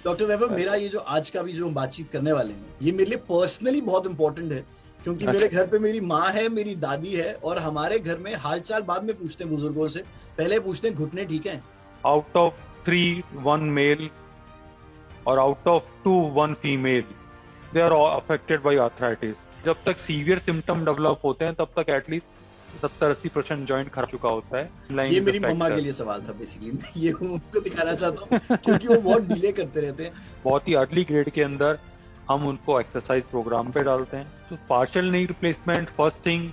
Doctor वैभव, मेरा ये जो आज का भी जो हम बातचीत करने वाले हैं, ये मेरे लिए पर्सनली बहुत इंपॉर्टेंट है, क्योंकि मेरे घर पे मेरी माँ है, मेरी दादी है, और हमारे घर में हालचाल बाद में पूछते हैं बुजुर्गों से, पहले पूछते हैं घुटने ठीक है। आउट ऑफ 3 1 मेल और out of 2 1 female, they are affected by arthritis. जब तक सीवियर सिम्टम डेवलप होते हैं तब तक एटलीस्ट 70-80% जॉइंट खराब चुका होता है। ये लाइन मेरी मम्मा के फैक्टर लिए सवाल था बेसिकली, मैं ये उनको दिखाना चाहता हूँ क्योंकि वो बहुत डिले करते रहते हैं। बहुत ही अर्ली ग्रेड के अंदर हम उनको एक्सरसाइज प्रोग्राम पे डालते हैं। तो partial knee replacement first thing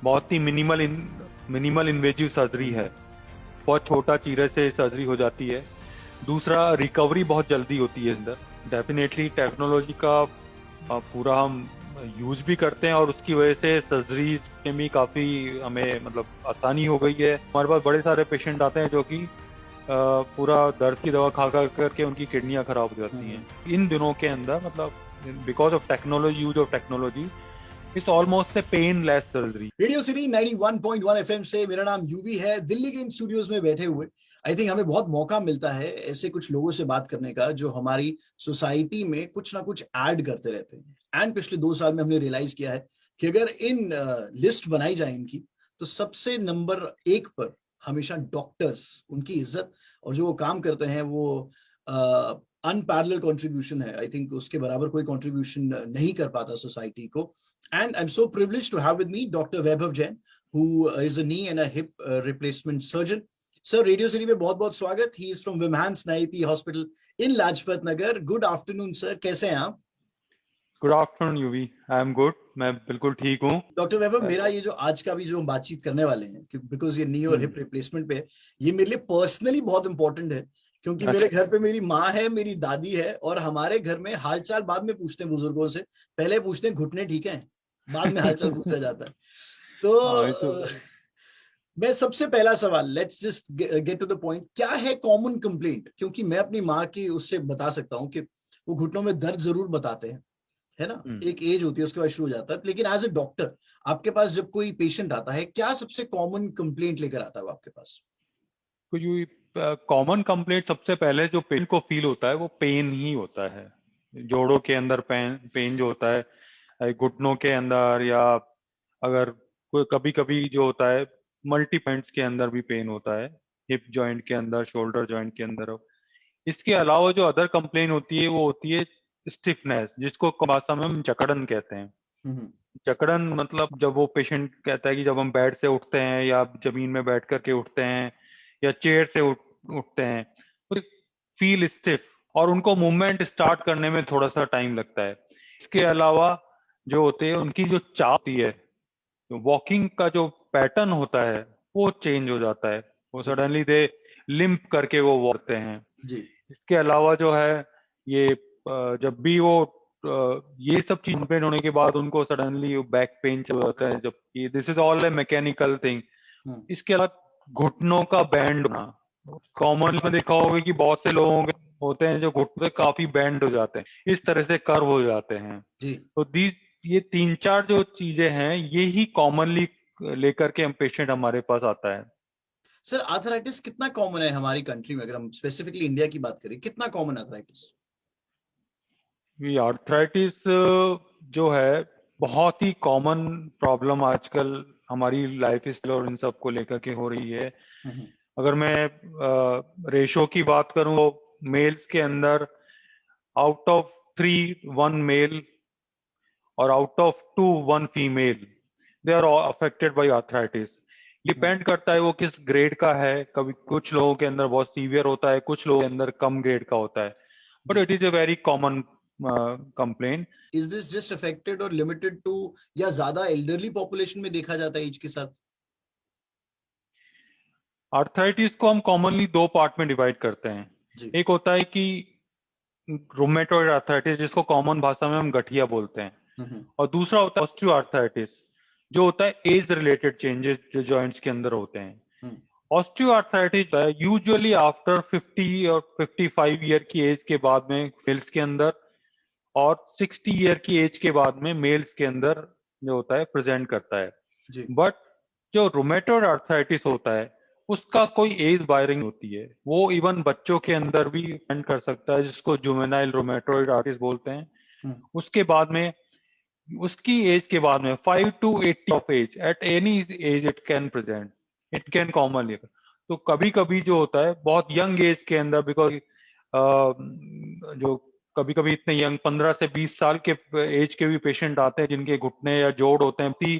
बहुत ही मिनिमल इन्वेजिव सर्जरी है। बहुत छोटा चीरे से सर्जरी हो जाती है। दूसरा, रिकवरी बहुत जल्दी होती है अंदर। डेफिनेटली टेक्नोलॉजी का पूरा हम यूज भी करते हैं और उसकी वजह से सर्जरीज में भी काफी हमें मतलब आसानी हो गई है। हमारे पास बड़े सारे पेशेंट आते हैं जो कि पूरा दर्द की दवा खा खा करके उनकी किडनियां खराब हो जाती हैं इन दिनों के अंदर। मतलब because of technology, use of technology, it's almost a pain less surgery. Radio city 91.1 FM से मेरा नाम यूवी है। दिल्ली के इन स्टूडियोज में बैठे हुए आई थिंक हमें बहुत मौका मिलता है ऐसे कुछ लोगों से बात करने का जो हमारी सोसाइटी में कुछ ना कुछ ऐड करते रहते हैं। एंड पिछले 2 साल में हमने रियलाइज किया है कि अगर इन लिस्ट बनाई जाए इनकी, तो सबसे नंबर 1 पर हमेशा डॉक्टर्स, उनकी इज्जत और जो वो काम करते हैं वो अनपैरेलल कंट्रीब्यूशन है। आई थिंक उसके बराबर कोई कंट्रीब्यूशन नहीं कर पाता सोसाइटी को। And I'm so privileged to have with me Dr. Vaibhav Jain, who is a knee and a hip replacement surgeon. Sir, Radio City में बहुत-बहुत स्वागत। He is from Vimhans Naiti Hospital in Lajpat Nagar. Good afternoon, sir. कैसे हैं आप? Good afternoon UV, I am good, मैं बिल्कुल ठीक हूँ। डॉक्टर वैभव, मेरा ये जो आज का भी जो हम बातचीत करने वाले हैं, बिकॉज ये नी और हिप रिप्लेसमेंट पे है, ये मेरे लिए पर्सनली बहुत इंपॉर्टेंट है, क्योंकि मेरे घर पे मेरी माँ है, मेरी दादी है, और हमारे घर में हालचाल बाद में पूछते हैं बुजुर्गों से, पहले पूछते हैं घुटने ठीक है, बाद में हालचाल पूछा जाता है। तो मैं सबसे पहला सवाल, let's just get to the point, क्या है कॉमन कंप्लेंट? क्योंकि मैं अपनी माँ की उससे बता सकता हूँ कि वो घुटनों में दर्द जरूर बताते हैं, है ना, एक एज होती है उसके बाद शुरू हो जाता है। लेकिन एज ए डॉक्टर आपके पास जब कोई पेशेंट आता है, क्या सबसे कॉमन कंप्लेंट लेकर आता है वो आपके पास? तो ये कॉमन कंप्लेंट सबसे पहले जो पेन को फील होता है वो पेन ही होता है। जोड़ों के अंदर पेन पेन जो होता है, घुटनों के अंदर, या अगर कोई कभी कभी जो होता है मल्टी पॉइंट्स के अंदर भी पेन होता है, हिप जॉइंट के अंदर, शोल्डर जॉइंट के अंदर। इसके अलावा जो अदर कंप्लेन होती है वो होती है स्टिफनेस, जिसको भाषा में हम जकड़न कहते हैं। जकड़न मतलब जब वो पेशेंट कहता है कि जब हम बेड से उठते हैं या जमीन में बैठ करके उठते हैं या चेयर से उठते हैं तो फील स्टिफ, और उनको मूवमेंट स्टार्ट करने में थोड़ा सा टाइम लगता है। इसके अलावा जो होते हैं उनकी जो चाल होती है, वॉकिंग का जो पैटर्न होता है वो चेंज हो जाता है। वो सडनली दे लिम्प करके वो वॉक करते हैं। जी। इसके अलावा जो है ये जब भी वो ये सब चीज कंप्लेन होने के बाद उनको सडनली बैक पेन चल जाता है, जब this is all A mechanical thing. इसके अलावा घुटनों का बैंड होना, कॉमनली में देखा होगा कि बहुत से लोगों के होते हैं जो घुटने काफी बैंड हो जाते हैं, इस तरह से कर्व हो जाते हैं। तो ये 3-4 जो चीजें हैं ये ही कॉमनली लेकर के हम पेशेंट हमारे पास आता है। सर, आर्थराइटिस कितना कॉमन है हमारी कंट्री में? अगर हम स्पेसिफिकली इंडिया की बात करें, कितना कॉमन आर्थराइटिस? ये आर्थराइटिस जो है बहुत ही कॉमन प्रॉब्लम आजकल हमारी लाइफ स्टाइल और इन सब को लेकर के हो रही है। अगर मैं रेशो की बात करूं तो मेल्स के अंदर आउट ऑफ 3 1 मेल और out of 2 1 female, they are affected by arthritis. Depend करता है वो किस ग्रेड का है। कभी कुछ लोगों के अंदर बहुत सीवियर होता है, कुछ लोगों के अंदर कम ग्रेड का होता है, but it is a very common complain. Is this just affected और लिमिटेड टू, या ज्यादा एल्डरली पॉपुलेशन में देखा जाता है एज के साथ? आर्थराइटिस को हम कॉमनली 2 पार्ट में डिवाइड करते हैं। एक होता है कि रूमेटॉइड आर्थराइटिस, जिसको कॉमन भाषा में हम गठिया बोलते हैं, और दूसरा होता है ऑस्टियो आर्थराइटिस, जो होता है एज रिलेटेड चेंजेस जो जॉइंट्स के अंदर होते हैं। ऑस्टियो आर्थराइटिस यूजुअली आफ्टर 50 और 55 ईयर की एज के बाद में मेल्स के अंदर, और 60 ईयर की एज के बाद में मेल्स के अंदर जो होता है प्रेजेंट करता है। बट जो रूमेटॉइड आर्थराइटिस होता है उसका कोई एज बायरिंग होती है, वो इवन बच्चों के अंदर भी डिपेंड कर सकता है, जिसको जुवेनाइल रोमेटॉइड आर्टिस बोलते हैं। हम्म, उसके बाद में, उसकी एज के बाद में 5 to 80 of age, at any age it can present, it can commonly. तो कभी कभी जो होता है बहुत यंग एज के अंदर, बिकॉज जो कभी कभी इतने यंग 15 से 20 साल के एज के भी पेशेंट आते हैं जिनके घुटने या जोड़ होते हैं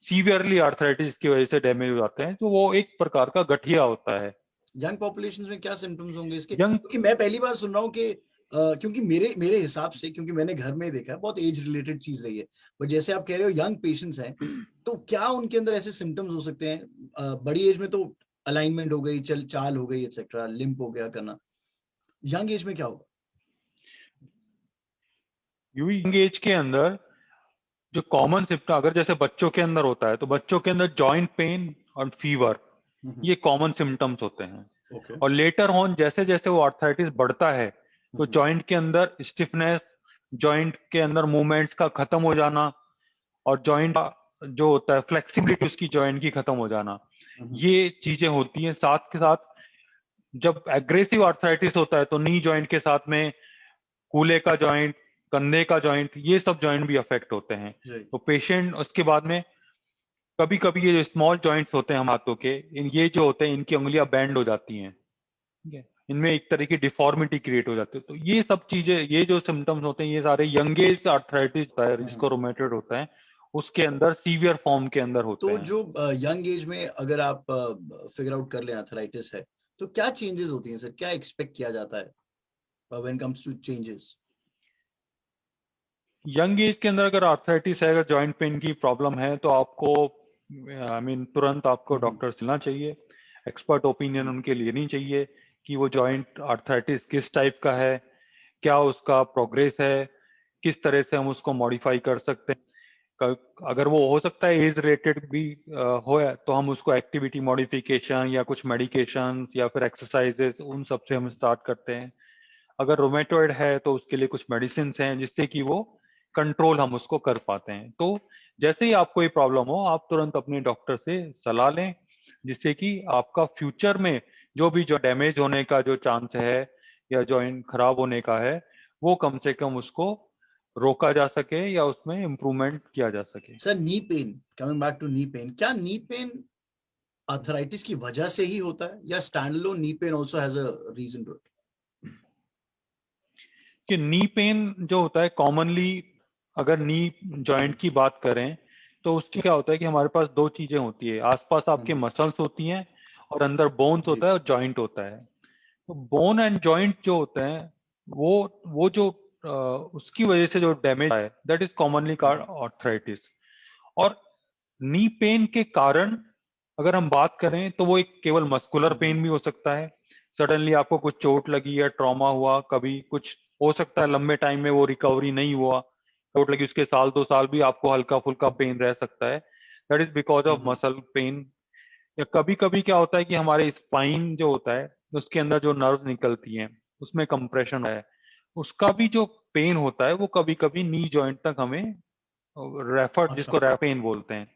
सीवियरली आर्थराइटिस की वजह से डैमेज हो जाते हैं, तो वो एक प्रकार का गठिया होता है। यंग पॉपुलेशन में क्या सिम्टम्स होंगे इसके, यंग, क्योंकि मैं पहली बार सुन रहा हूँ कि क्योंकि मेरे मेरे हिसाब से, क्योंकि मैंने घर में देखा है, बहुत एज रिलेटेड चीज रही है, बट जैसे आप कह रहे हो यंग पेशेंट्स हैं, तो क्या उनके अंदर ऐसे सिम्टम्स हो सकते हैं? बड़ी एज में तो अलाइनमेंट हो गई, चल चाल हो गई, एक्सेट्रा, लिम्प हो गया करना, यंग एज में क्या होगा? यंग एज के अंदर जो कॉमन सिम्टम, अगर जैसे बच्चों के अंदर होता है तो बच्चों के अंदर जॉइंट पेन और फीवर, ये कॉमन सिम्टम्स होते हैं। ओके। और लेटर ऑन जैसे जैसे वो आर्थराइटिस बढ़ता है तो जॉइंट के अंदर स्टिफनेस, जॉइंट के अंदर मूवमेंट्स का खत्म हो जाना, और जॉइंट जो होता है फ्लेक्सिबिलिटी उसकी जॉइंट की खत्म हो जाना, ये चीजें होती हैं। साथ के साथ जब एग्रेसिव आर्थराइटिस होता है तो नी जॉइंट के साथ में कूल्हे का जॉइंट, कंधे का जॉइंट, ये सब जॉइंट भी अफेक्ट होते हैं। तो पेशेंट उसके बाद में कभी कभी ये जो स्मॉल जॉइंट्स होते हैं हम हाथों के, ये जो होते हैं इनकी उंगलियां बैंड हो जाती हैं, ठीक है, इनमें एक तरह की डिफॉर्मिटी क्रिएट हो जाती है। तो ये सब चीजें, ये जो सिम्टम्स होते हैं, ये सारे यंगेज आर्थराइटिस होता है जिसको रोमेटॉइड होता है, उसके अंदर सीवियर फॉर्म के अंदर होते तो हैं। जो यंग एज में अगर आप फिगर आउट कर लें आर्थराइटिस है, तो क्या चेंजेस होती हैं सर, क्या एक्सपेक्ट किया जाता है when comes to changes? Young age के अंदर अगर आर्थराइटिस है, अगर जॉइंट पेन की प्रॉब्लम है, तो आपको आई मीन तुरंत आपको डॉक्टर से मिलना चाहिए, एक्सपर्ट ओपिनियन उनके लेनी चाहिए कि वो जॉइंट आर्थराइटिस किस टाइप का है, क्या उसका प्रोग्रेस है, किस तरह से हम उसको मॉडिफाई कर सकते हैं। अगर वो हो सकता है एज रिलेटेड भी हो, तो हम उसको एक्टिविटी मॉडिफिकेशन या कुछ मेडिकेशन या फिर एक्सरसाइजेस, उन सब से हम स्टार्ट करते हैं। अगर रोमेटॉइड है तो उसके लिए कुछ मेडिसिन हैं जिससे कि वो कंट्रोल हम उसको कर पाते हैं। तो जैसे ही आपको ये प्रॉब्लम हो, आप तुरंत अपने डॉक्टर से सलाह लें, जिससे कि आपका फ्यूचर में जो भी जो डैमेज होने का जो चांस है या जॉइंट खराब होने का है, वो कम से कम उसको रोका जा सके या उसमें इम्प्रूवमेंट किया जा सके। Sir knee pain, coming back to knee pain, क्या नी पेन आर्थराइटिस की वजह से ही होता है, या standalone knee pain also has a reason to it? कि नी पेन जो होता है कॉमनली, अगर नी जॉइंट की बात करें, तो उसके क्या होता है कि हमारे पास दो चीजें होती है, आसपास आपके मसल्स होती हैं और अंदर बोन्स जी। होता है और जॉइंट होता है। तो बोन एंड जॉइंट जो होते हैं, वो जो उसकी वजह से जो डैमेज है, that is commonly called arthritis. और नी पेन के कारण अगर हम बात करें तो वो एक केवल मस्कुलर पेन भी हो सकता है, सडनली आपको कुछ चोट लगी या ट्रॉमा हुआ, कभी कुछ हो सकता है लंबे टाइम में वो रिकवरी नहीं हुआ, चोट लगी उसके साल 2 साल भी आपको हल्का फुल्का पेन रह सकता है, that is because of muscle pain. या कभी कभी क्या होता है कि हमारे स्पाइन जो होता है उसके अंदर जो नर्व निकलती हैं उसमें कंप्रेशन है, उसका भी जो पेन होता है वो कभी कभी नी जॉइंट तक हमें रेफर, अच्छा। जिसको रैपेन बोलते हैं,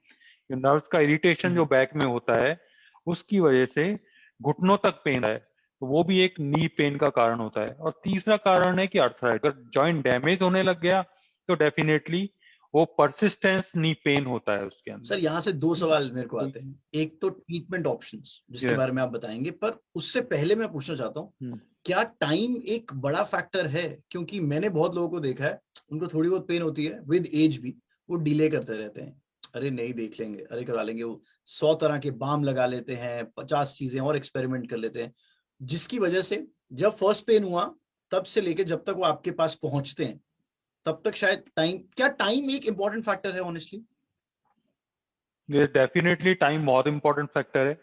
जो नर्व्स का इरिटेशन जो बैक में होता है उसकी वजह से घुटनों तक पेन है, तो वो भी एक नी पेन का कारण होता है। और तीसरा कारण है कि अर्थराइटिस, अगर जॉइंट डैमेज होने लग गया तो डेफिनेटली वो परसिस्टेंस नी पेन होता है उसके सर अंदर। यहाँ से दो ठीक है, सवाल मेरे को तो आते हैं, एक तो ट्रीटमेंट ऑप्शंस जिसके ये बारे में आप बताएंगे, पर उससे पहले मैं पूछना चाहता हूँ, क्या टाइम एक बड़ा फैक्टर है? क्योंकि मैंने बहुत लोगों को देखा है, उनको थोड़ी बहुत पेन होती है, विद एज भी वो डिले करते रहते हैं, अरे नहीं देख लेंगे, अरे करवा लेंगे, वो 100 तरह के बाम लगा लेते हैं, 50 चीजें और एक्सपेरिमेंट कर लेते हैं, जिसकी वजह से जब फर्स्ट पेन हुआ तब से लेके जब तक वो आपके पास पहुंचते हैं, तब तक शायद टाइम, क्या टाइम एक इंपॉर्टेंट फैक्टर है ऑनेस्टली? ये डेफिनेटली टाइम बहुत इंपॉर्टेंट फैक्टर है।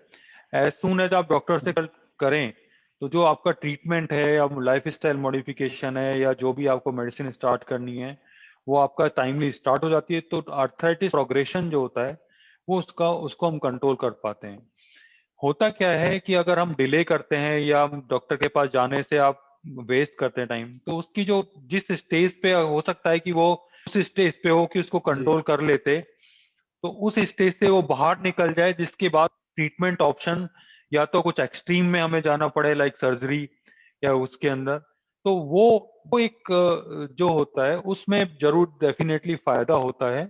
एज सून एज आप डॉक्टर से करें, तो जो आपका ट्रीटमेंट है या लाइफ स्टाइल मॉडिफिकेशन है या जो भी आपको मेडिसिन स्टार्ट करनी है, वो आपका टाइमली स्टार्ट हो जाती है, तो आर्थराइटिस प्रोग्रेशन जो होता है वो उसका उसको हम कंट्रोल कर पाते हैं। होता क्या है कि अगर हम डिले करते हैं या डॉक्टर के पास जाने से आप वेस्ट करते हैं टाइम, तो उसकी जो जिस स्टेज पे हो सकता है कि वो उस स्टेज पे हो कि उसको जी। कंट्रोल कर लेते, तो उस स्टेज से वो बाहर निकल जाए, जिसके बाद ट्रीटमेंट ऑप्शन या तो कुछ एक्सट्रीम में हमें जाना पड़े लाइक सर्जरी या उसके अंदर, तो वो एक जो होता है उसमें जरूर डेफिनेटली फायदा होता है।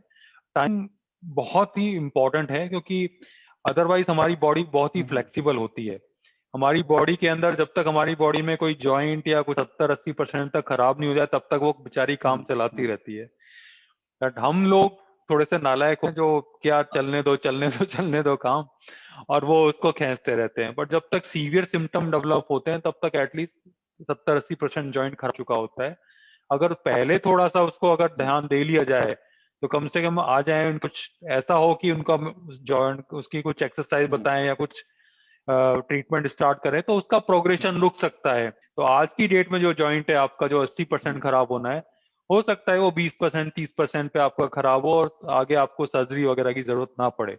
टाइम बहुत ही इम्पोर्टेंट है, क्योंकि अदरवाइज हमारी बॉडी बहुत ही फ्लेक्सिबल होती है। हमारी बॉडी के अंदर जब तक हमारी बॉडी में कोई जॉइंट या कुछ 70-80% तक खराब नहीं हो जाए तब तक वो बेचारी काम चलाती रहती है। बट हम लोग थोड़े से नालायक हैं जो क्या चलने दो चलने दो चलने दो काम, और वो उसको खींचते रहते हैं। बट जब तक सीवियर सिम्टम डेवलप होते हैं तब तक एटलीस्ट 70-80% जॉइंट खराब चुका होता है। अगर पहले थोड़ा सा उसको अगर ध्यान दे लिया जाए तो कम से कम आ जाए, कुछ ऐसा हो कि उनका जॉइंट उसकी कुछ एक्सरसाइज बताएं या कुछ ट्रीटमेंट स्टार्ट करें तो उसका प्रोग्रेशन रुक सकता है। तो आज की डेट में जो जॉइंट है आपका जो 80% खराब होना है, हो सकता है वो 20% 30% पे आपका खराब हो और आगे आपको सर्जरी वगैरह की जरूरत ना पड़े।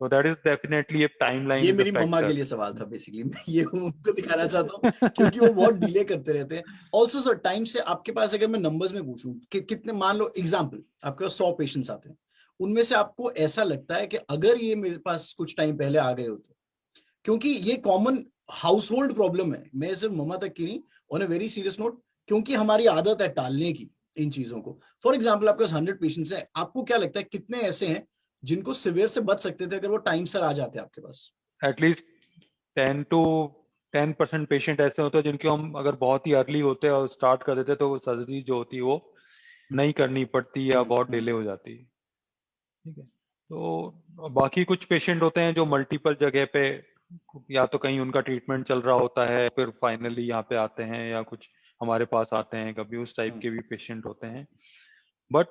तो दैट इज डेफिनेटली, एक टाइमलाइन ये इज अ मेरी मम्मा के फैक्टर। लिए सवाल था बेसिकली, मैं ये उनको दिखाना चाहता हूँ क्योंकि वो बहुत डिले करते रहते हैं। ऑल्सो सर, टाइम से आपके पास अगर मैं नंबर्स में पूछूं कि कितने, मान लो एग्जाम्पल आपके पास 100 पेशेंट्स आते हैं, उनमें से आपको ऐसा लगता है कि अगर ये मेरे पास कुछ टाइम पहले आ गए होते, क्योंकि ये कॉमन हाउस होल्ड प्रॉब्लम है, मैं सिर्फ मम्मा तक की नहीं, on a very serious note, क्योंकि हमारी आदत है टालने की इन चीजों को। फॉर एग्जाम्पल आपके पास 100 पेशेंट्स हैं, आपको क्या लगता है कितने ऐसे हैं जिनको सिवियर से बच सकते थे अगर वो टाइम सर आ जाते आपके पास? एटलीस्ट 10% पेशेंट ऐसे होते हैं जिनके हम अगर बहुत ही अर्ली होते और स्टार्ट कर देते तो सर्जरी जो होती वो नहीं करनी पड़ती या बहुत डिले हो जाती। ठीक है। तो बाकी कुछ पेशेंट होते हैं जो मल्टीपल जगह पे, या तो कहीं उनका ट्रीटमेंट चल रहा होता है फिर फाइनली यहाँ पे आते हैं, या कुछ हमारे पास आते हैं कभी, उस टाइप के भी पेशेंट होते हैं। बट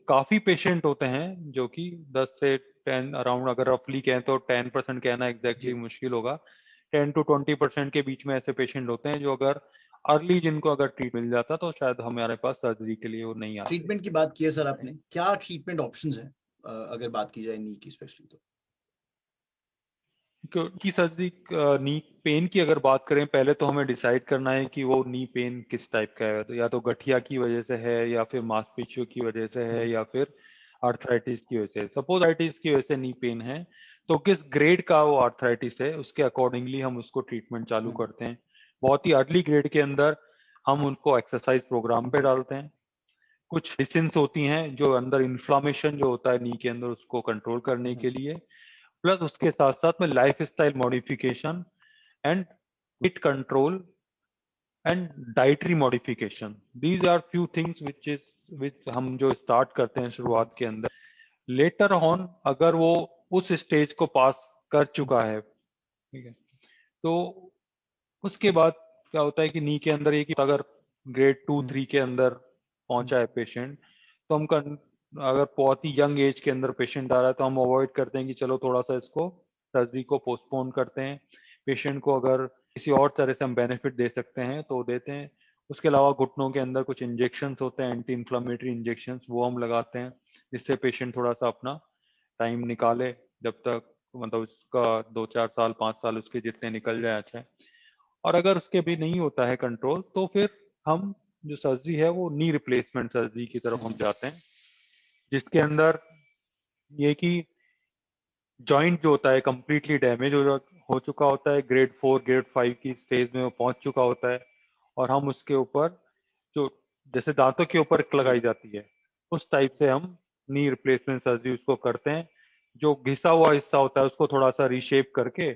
काफी पेशेंट होते हैं जो कि 10 से 10 अराउंड, अगर रफली कहें तो 10% कहना एग्जैक्टली जी, मुश्किल होगा, 10 to 20% के बीच में ऐसे पेशेंट होते हैं जो अगर अर्ली जिनको अगर ट्रीट मिल जाता तो शायद हमारे पास सर्जरी के लिए वो नहीं आते। ट्रीटमेंट की बात की है सर आपने, क्या ट्रीटमेंट ऑप्शंस हैं अगर बात की जाए नी की स्पेशली तो? की सर्जरी, नी पेन की अगर बात करें, पहले तो हमें डिसाइड करना है कि वो नी पेन किस टाइप का है। तो या तो गठिया की वजह से है, या फिर मांसपेशियों की वजह से है, या फिर आर्थराइटिस की वजह से। सपोज आर्थराइटिस की वजह से नी पेन है तो किस ग्रेड का वो आर्थराइटिस है उसके अकॉर्डिंगली हम उसको ट्रीटमेंट चालू करते हैं। बहुत ही अर्ली ग्रेड के अंदर हम उनको एक्सरसाइज प्रोग्राम पे डालते हैं। कुछ मेडिसिन होती हैं जो अंदर इन्फ्लामेशन जो होता है नी के अंदर उसको कंट्रोल करने के लिए, प्लस उसके साथ साथ में life style modification and weight control and dietary modification. These are few things which हम जो स्टार्ट करते हैं शुरुआत के अंदर। लेटर ऑन अगर वो उस स्टेज को पास कर चुका है, ठीक है, तो उसके बाद क्या होता है कि नी के अंदर ये कि अगर ग्रेड 2-3 के अंदर पहुंचा है पेशेंट, तो अगर बहुत ही यंग एज के अंदर पेशेंट आ रहा है तो हम अवॉइड करते हैं कि चलो थोड़ा सा इसको सर्जरी को पोस्टपोन करते हैं। पेशेंट को अगर किसी और तरह से हम बेनिफिट दे सकते हैं तो देते हैं। उसके अलावा घुटनों के अंदर कुछ इंजेक्शंस होते हैं, एंटी इन्फ्लामेटरी इंजेक्शंस, वो हम लगाते हैं जिससे पेशेंट थोड़ा सा अपना टाइम निकाले, जब तक मतलब उसका 2-4 साल 5 साल उसके जितने निकल जाए अच्छा है। और अगर उसके भी नहीं होता है कंट्रोल तो फिर हम जो सर्जरी है वो नी रिप्लेसमेंट सर्जरी की तरफ हम जाते हैं, जिसके अंदर ये कि जॉइंट जो होता है कंप्लीटली डैमेज हो चुका होता है, ग्रेड 4 ग्रेड 5 की स्टेज में वो पहुंच चुका होता है, और हम उसके ऊपर जो जैसे दांतों के ऊपर जी, लगाई जाती है उस टाइप से हम नी रिप्लेसमेंट सर्जरी उसको करते हैं। जो घिसा हुआ हिस्सा होता है उसको थोड़ा सा रीशेप करके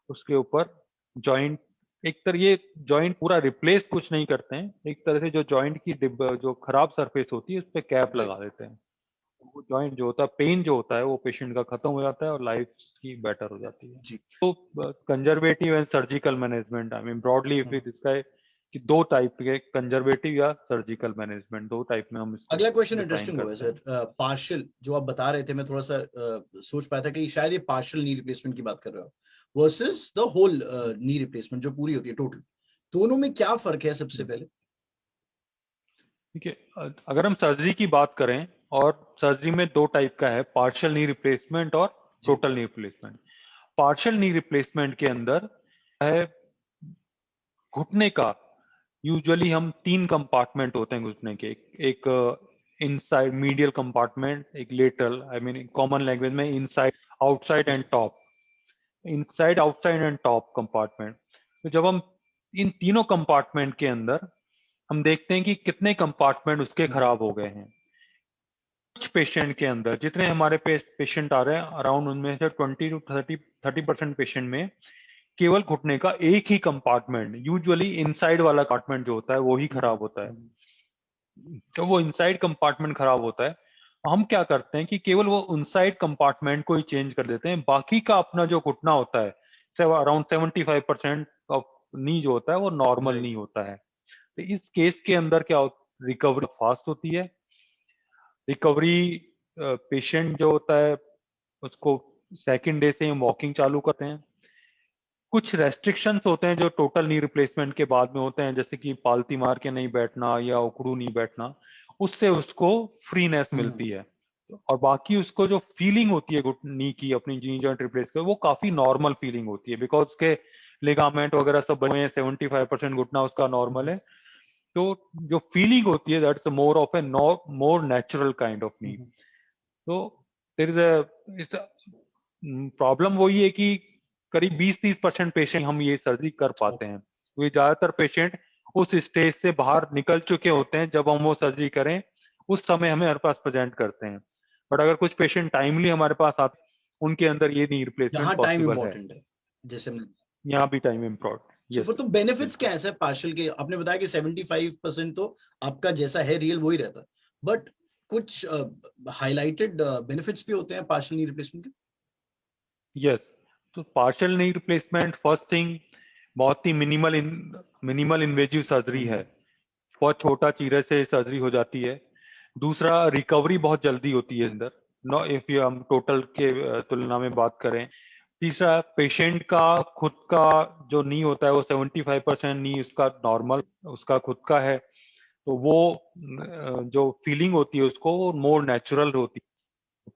उसके ऊपर जॉइंट, एक तरह ये जॉइंट पूरा रिप्लेस कुछ नहीं करते हैं, एक तरह से जो जॉइंट की जो खराब सरफेस होती है उस पर कैप राइट, लगा देते हैं। वो जॉइंट जो होता है, पेन जो होता है वो पेशेंट का खत्म हो जाता है और लाइफ की बेटर हो जाती है। जी। तो conservative and surgical management, I mean broadly if it इसका है कि दो टाइप के, कंजर्वेटिव या सर्जिकल मैनेजमेंट, दो टाइप में हम इसको अगला क्वेश्चन डिफाइन इंटरेस्टिंग होगा करते सर, हैं। पार्शियल जो आप बता रहे थे, मैं थोड़ा सा सोच पाया था कि शायद ये पार्शियल नी रिप्लेसमेंट की बात कर रहे हो versus the whole knee replacement जो पूरी होती है टोटल, दोनों में क्या फर्क है सबसे पहले? ठीक है। अगर हम सर्जरी की बात करें, और सर्जरी में दो टाइप का है, पार्शियल नी रिप्लेसमेंट और जी, total knee replacement. Partial knee replacement के अंदर है घुटने का, यूजुअली हम 3 कंपार्टमेंट होते हैं घुटने के, एक इनसाइड मीडियल कंपार्टमेंट, एक lateral, I mean common language में inside, outside and top. Inside, outside and top compartment. तो जब हम इन तीनों कंपार्टमेंट के अंदर हम देखते हैं कि कितने कंपार्टमेंट उसके खराब हो गए हैं। कुछ पेशेंट के अंदर जितने हमारे पेशेंट आ रहे हैं अराउंड, उनमें से 20 to 30% पेशेंट में केवल घुटने का एक ही कंपार्टमेंट, यूजुअली इनसाइड वाला कंपार्टमेंट जो होता है वो ही खराब होता है। तो वो इनसाइड कंपार्टमेंट खराब होता है, हम क्या करते हैं कि केवल वो इनसाइड कंपार्टमेंट को ही चेंज कर देते हैं, बाकी का अपना जो घुटना होता है अराउंड 75% ऑफ नी जो होता है वो नॉर्मल राइट। नी होता है। तो इस केस के अंदर क्या रिकवरी फास्ट होती है। रिकवरी पेशेंट जो होता है उसको सेकंड डे से हम वॉकिंग चालू करते हैं। कुछ रेस्ट्रिक्शंस होते हैं जो टोटल नी रिप्लेसमेंट के बाद में होते हैं, जैसे कि पालती मार के नहीं बैठना या उकड़ू नहीं बैठना, उससे उसको फ्रीनेस मिलती है। और बाकी उसको जो फीलिंग होती है नी की, अपनी जी जॉइंट रिप्लेस कर, वो काफी नॉर्मल फीलिंग होती है, बिकॉज उसके लिगामेंट वगैरह सब बने हैं, 75% घुटना उसका नॉर्मल है। तो जो फीलिंग होती है that's more of A more natural kind of नी। तो देयर इज अ प्रॉब्लम वही है कि करीब 20-30% पेशेंट हम ये सर्जरी कर पाते हैं। वे ज्यादातर पेशेंट उस स्टेज से बाहर निकल चुके होते हैं जब हम वो सर्जरी करें, उस समय हमें हमारे पास प्रेजेंट करते हैं। बट अगर कुछ पेशेंट टाइमली हमारे पास आते हैं, उनके अंदर ये नी रिप्लेसमेंट यहाँ टाइम पॉसिबल है। इम्पोर्टेंट है, जैसे हमने। यहाँ भी टाइम इम्पोर्टेंट, सुपर। यस तो बेनिफिट्स बिल्कुल। क्या है सर पार्शियल के? आपने बताया कि 75% तो आपका जैसा है रियल वही रहता है, बट कुछ हाईलाइटेड बेनिफिट्स भी होते हैं पार्शियल नी रिप्लेसमेंट के? यस, तो partial knee replacement first thing बहुत ही मिनिमल इन्वेजिव सर्जरी है। बहुत छोटा चीरे से सर्जरी हो जाती है। दूसरा, रिकवरी बहुत जल्दी होती है अंदर, नो इफ यू हम टोटल के तुलना में बात करें। तीसरा, पेशेंट का खुद का जो नी होता है वो 75% नी उसका नॉर्मल उसका खुद का है, तो वो जो फीलिंग होती है उसको वो मोर नेचुरल होती है।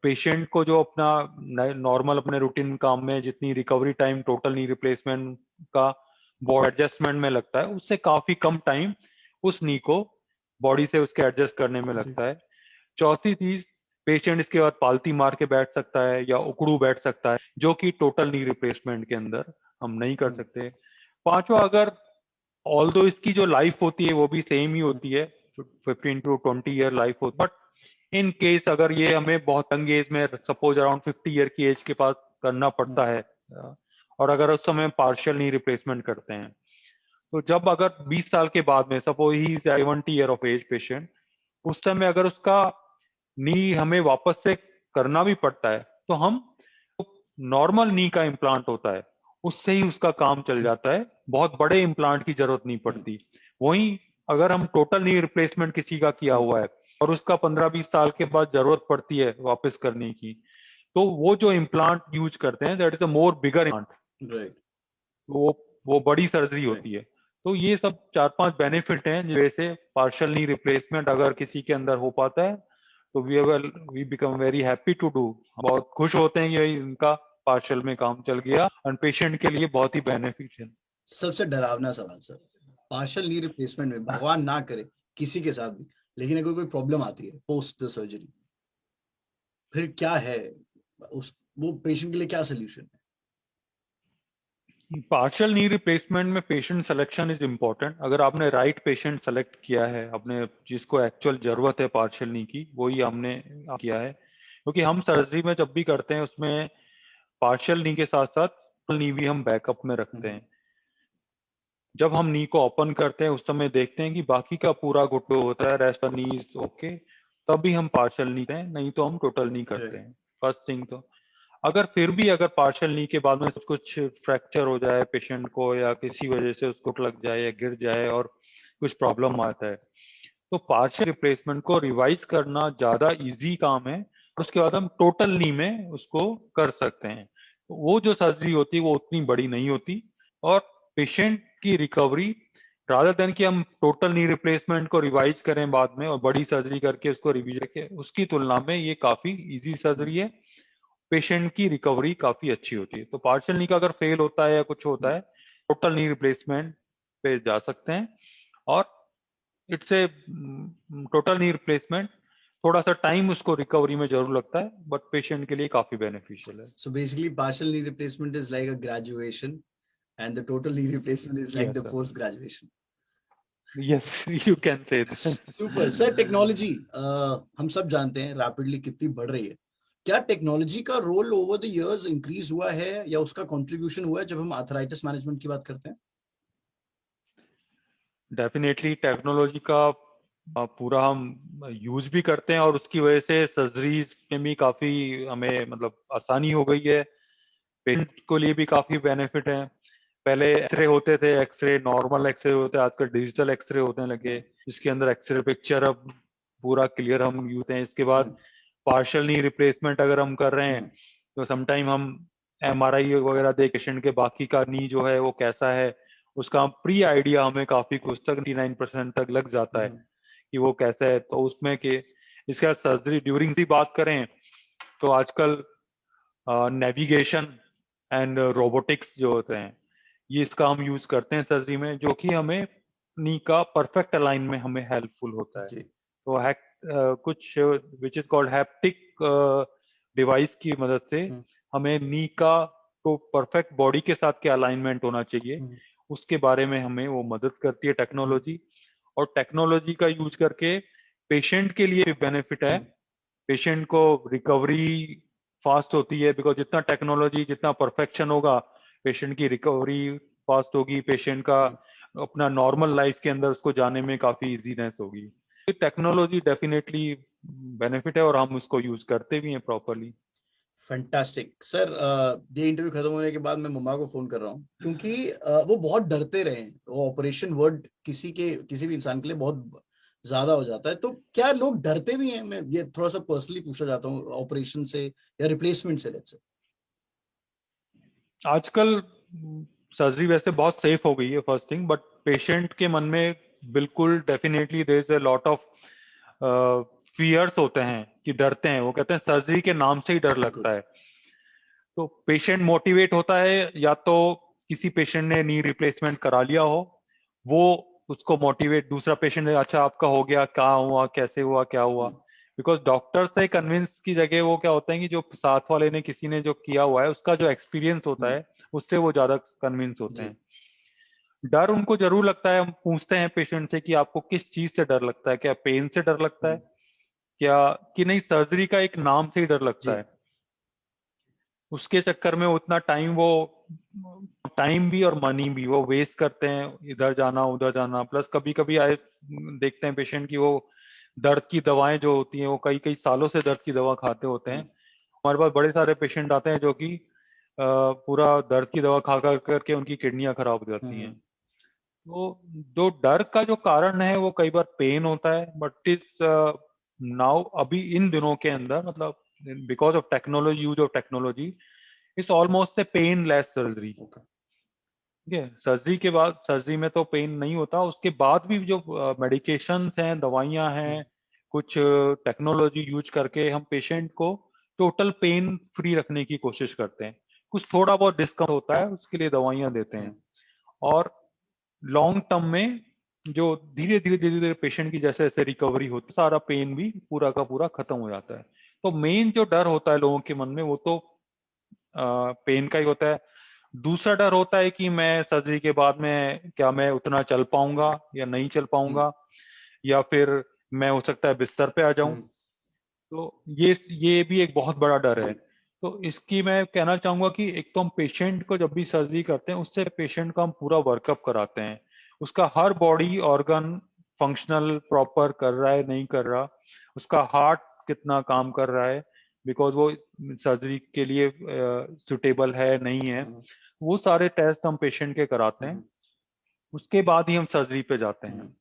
पेशेंट को जो अपना नॉर्मल अपने रूटीन काम में जितनी recovery time total knee replacement का बॉडी एडजस्टमेंट में लगता है, उससे काफी कम टाइम उस नी को बॉडी से उसके एडजस्ट करने में लगता है। चौथी चीज, पेशेंट इसके बाद पालती मार के बैठ सकता है या उकड़ू बैठ सकता है, जो कि टोटल नी रिप्लेसमेंट के अंदर हम नहीं कर सकते। पांचवा, अगर ऑल दो इसकी जो लाइफ होती है वो भी सेम ही होती है, 15 to 20 ईयर लाइफ होती है, बट इन केस अगर ये हमें बहुत यंग एज में, सपोज अराउंड 50 ईयर की एज के पास करना पड़ता है, और अगर उस समय पार्शियल नी रिप्लेसमेंट करते हैं, तो जब अगर 20 साल के बाद में, suppose he is 70 year of as patient, उस समय अगर उसका नी हमें वापस से करना भी पड़ता है, तो हम नॉर्मल नी का इम्प्लांट होता है उससे ही उसका काम चल जाता है, बहुत बड़े इम्प्लांट की जरूरत नहीं पड़ती। वहीं अगर हम टोटल नी रिप्लेसमेंट किसी का किया हुआ है और उसका 15-20 साल के बाद जरूरत पड़ती है वापस करने की, तो वो जो इम्प्लांट यूज करते हैं that is a more bigger implant, right. वो बड़ी सर्जरी होती है। तो ये सब 4-5 बेनिफिट हैं जैसे पार्शियल नी रिप्लेसमेंट अगर किसी के अंदर हो पाता है, तो we become very happy to do. बहुत खुश होते हैं कि भाई इनका पार्शियल में काम चल गया, और पेशेंट के लिए बहुत ही बेनिफिशियल। सबसे डरावना सवाल सर, पार्शियल नी रिप्लेसमेंट में भगवान ना करे किसी के साथ भी, लेकिन अगर कोई प्रॉब्लम आती है पोस्ट द सर्जरी, फिर क्या है उस वो पेशेंट के लिए क्या सोल्यूशन है? पार्शियल नी रिप्लेसमेंट में पेशेंट सिलेक्शन इज इम्पोर्टेंट। अगर आपने राइट पेशेंट सेलेक्ट किया है, अपने जिसको एक्चुअल जरूरत है पार्शियल नी की, वही हमने किया है, क्योंकि हम सर्जरी में जब भी करते हैं उसमें पार्शियल नी के साथ साथ नी भी हम बैकअप में रखते हैं। जब हम नी को ओपन करते हैं उस समय देखते हैं कि बाकी का पूरा घुटना होता है, रेस्ट नी इज ओके, तभी हम पार्शियल नी हैं, नहीं तो हम टोटल नी करते हैं। फर्स्ट थिंग, तो अगर फिर भी अगर पार्शियल नी के बाद में कुछ फ्रैक्चर हो जाए पेशेंट को, या किसी वजह से उसको लग जाए या गिर जाए और कुछ प्रॉब्लम आता है, तो पार्शियल रिप्लेसमेंट को रिवाइज करना ज्यादा इजी काम है। उसके बाद हम टोटल नी में उसको कर सकते हैं। वो जो सर्जरी होती है वो उतनी बड़ी नहीं होती, और पेशेंट की रिकवरी, रादर देन कि हम टोटल नी रिप्लेसमेंट को रिवाइज करें बाद में और बड़ी सर्जरी करके उसको रिवीजन के, उसकी तुलना में ये काफी इजी सर्जरी है। पेशेंट की रिकवरी काफी अच्छी होती है। तो पार्शियल नी का अगर फेल होता है या कुछ होता है, टोटल नी रिप्लेसमेंट पे जा सकते हैं। और it's a total knee replacement थोड़ा सा टाइम उसको रिकवरी में जरूर लगता है, बट पेशेंट के लिए काफी बेनिफिशियल है। So basically, partial knee replacement is like a graduation, and the total knee replacement is like yes the sir, post graduation. Yes you can say that. Super sir. Technology हम सब जानते हैं rapidly कितनी बढ़ रही है। क्या टेक्नोलॉजी का roll over the years increase हुआ है या उसका कंट्रीब्यूशन हुआ है जब हम आर्थराइटिस मैनेजमेंट की बात करते हैं? डेफिनेटली टेक्नोलॉजी का पूरा हम यूज भी करते हैं, और उसकी वजह से सर्जरीज में भी काफी हमें मतलब आसानी हो गई है। पेशेंट को लिए भी काफी बेनिफिट है। पहले एक्सरे होते थे, एक्सरे नॉर्मल एक्सरे होते, आजकल डिजिटल एक्सरे होने लगे, जिसके अंदर एक्सरे पिक्चर अब पूरा क्लियर हम यूज हैं। इसके बाद पार्शियल नी रिप्लेसमेंट अगर हम कर रहे हैं तो समटाइम हम एमआरआई वगैरह देख पेशेंट के बाकी का नी जो है वो कैसा है, उसका प्री आइडिया हमें काफी कुछ तक 99% तक लग जाता है कि वो कैसा है। तो उसमें के इसके बाद सर्जरी ड्यूरिंग की बात करें तो आजकल नेविगेशन एंड रोबोटिक्स जो होते हैं, ये इसका हम यूज करते हैं सर्जरी में, जो कि हमें नी का परफेक्ट अलाइन में हमें हेल्पफुल होता है। जी। तो कुछ which is called haptic device की मदद से हमें नी का तो परफेक्ट बॉडी के साथ क्या अलाइनमेंट होना चाहिए, उसके बारे में हमें वो मदद करती है टेक्नोलॉजी। और टेक्नोलॉजी का यूज करके पेशेंट के लिए भी बेनिफिट है। पेशेंट को रिकवरी फास्ट होती है, बिकॉज जितना टेक्नोलॉजी जितना परफेक्शन होगा पेशेंट की रिकवरी फास्ट होगी, पेशेंट का अपना नॉर्मल लाइफ के अंदर उसको जाने में काफी इजीनेस होगी। टेक्नोलॉजी डेफिनेटली बेनिफिट है और हम उसको यूज करते भी हैं प्रॉपरली। Fantastic sir. ये इंटरव्यू खत्म होने के बाद मैं मम्मा को फोन कर रहा हूँ क्योंकि वो बहुत डरते रहे हैं। वो ऑपरेशन वर्ड किसी भी इंसान के लिए बहुत ज्यादा हो जाता है। तो क्या लोग डरते भी हैं? मैं ये थोड़ा सा पर्सनली पूछना चाहता हूँ ऑपरेशन से या रिप्लेसमेंट से, लेट्स से। आजकल सर्जरी वैसे बहुत सेफ हो गई है फर्स्ट थिंग, बट पेशेंट के मन में बिल्कुल definitely there is a lot of fears होते हैं कि डरते हैं। वो कहते हैं सर्जरी के नाम से ही डर बिल्कुल। लगता है। तो पेशेंट मोटिवेट होता है, या तो किसी पेशेंट ने नी रिप्लेसमेंट करा लिया हो, वो उसको मोटिवेट, दूसरा पेशेंट अच्छा आपका हो गया, क्या हुआ, कैसे हुआ, क्या हुआ। बिकॉज डॉक्टर से कन्विंस की जगह वो क्या होता है कि जो साथ वाले ने किसी ने जो किया हुआ है उसका जो एक्सपीरियंस होता है उससे वो ज्यादा कन्विंस होते जी। हैं। डर उनको जरूर लगता है। हम पूछते हैं पेशेंट से कि आपको किस चीज से डर लगता है, क्या पेन से डर लगता है, क्या कि नहीं सर्जरी का एक नाम से ही डर लगता जी। है। उसके चक्कर में उतना टाइम भी और मनी भी वो वेस्ट करते हैं, इधर जाना उधर जाना। प्लस कभी कभी आए देखते हैं पेशेंट की वो दर्द की दवाएं जो होती हैं वो कई कई सालों से दर्द की दवा खाते होते हैं। हमारे पास बड़े सारे पेशेंट आते हैं जो कि पूरा दर्द की दवा खा कर करके उनकी किडनियां खराब हो जाती हैं। तो जो डर का जो कारण है वो कई बार पेन होता है, बट इस नाउ अभी इन दिनों के अंदर मतलब because of technology, use of technology, it's almost a pain less surgery. ठीक है, सर्जरी के बाद, सर्जरी में तो पेन नहीं होता, उसके बाद भी जो मेडिकेशंस हैं, दवाइयां हैं, कुछ टेक्नोलॉजी यूज करके हम पेशेंट को टोटल पेन फ्री रखने की कोशिश करते हैं। कुछ थोड़ा बहुत डिस्कम्फर्ट होता है उसके लिए दवाइयां देते हैं, और लॉन्ग टर्म में जो धीरे धीरे पेशेंट की जैसे जैसे रिकवरी होती है सारा पेन भी पूरा का पूरा खत्म हो जाता है। तो मेन जो डर होता है लोगों के मन में वो तो पेन का ही होता है। दूसरा डर होता है कि मैं सर्जरी के बाद में क्या मैं उतना चल पाऊंगा या नहीं चल पाऊंगा, या फिर मैं हो सकता है बिस्तर पे आ जाऊं। तो ये भी एक बहुत बड़ा डर है। तो इसकी मैं कहना चाहूंगा कि एक तो हम पेशेंट को जब भी सर्जरी करते हैं उससे पेशेंट का हम पूरा वर्कअप कराते हैं, उसका हर बॉडी ऑर्गन फंक्शनल प्रॉपर कर रहा है नहीं कर रहा, उसका हार्ट कितना काम कर रहा है, बिकॉज वो सर्जरी के लिए सुटेबल है नहीं है, वो सारे टेस्ट हम पेशेंट के कराते हैं। उसके बाद ही हम सर्जरी पे जाते हैं।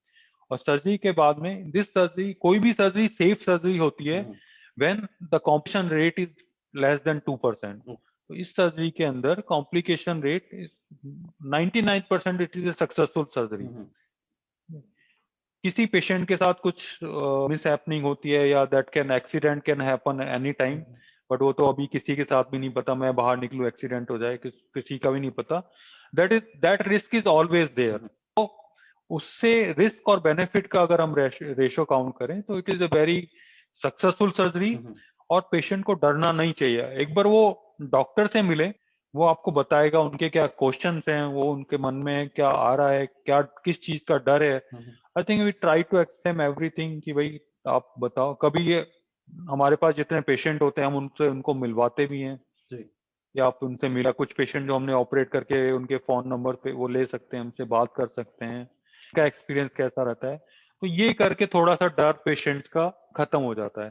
और सर्जरी के बाद में दिस सर्जरी, कोई भी सर्जरी सेफ सर्जरी होती है when the complication rate is less than 2%। तो इस सर्जरी के अंदर complication rate is 99%, it is a successful surgery. किसी पेशेंट के साथ कुछ मिस हैपनिंग होती है या that can accident can happen any time, but वो तो अभी किसी के साथ भी नहीं पता, मैं बाहर निकलूं एक्सीडेंट हो जाए, किसी का भी नहीं पता। That risk is always there. तो उससे रिस्क और बेनिफिट का अगर हम रेशो काउंट करें तो it is a very successful surgery, और पेशेंट को डरना नहीं चाहिए। एक बार वो डॉक्टर से मिले, वो आपको बताएगा उनके क्या क्वेश्चंस हैं, वो उनके मन में क्या आ रहा है, क्या किस चीज का डर है। I think we try to explain everything कि भाई आप बताओ। कभी ये हमारे पास जितने पेशेंट होते हैं हम उनसे उनको मिलवाते भी हैं, या आप उनसे मिला, कुछ पेशेंट जो हमने ऑपरेट करके उनके फोन नंबर पे वो ले सकते हैं, हमसे बात कर सकते हैं, क्या एक्सपीरियंस कैसा रहता है। तो ये करके थोड़ा सा डर पेशेंट्स का खत्म हो जाता है।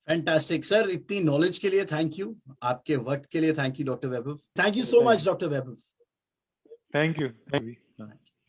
फैंटास्टिक सर, इतनी नॉलेज के लिए थैंक यू, आपके वक्त के लिए thank you doctor Vaibhav. Thank you so much doctor Vaibhav. Thank you.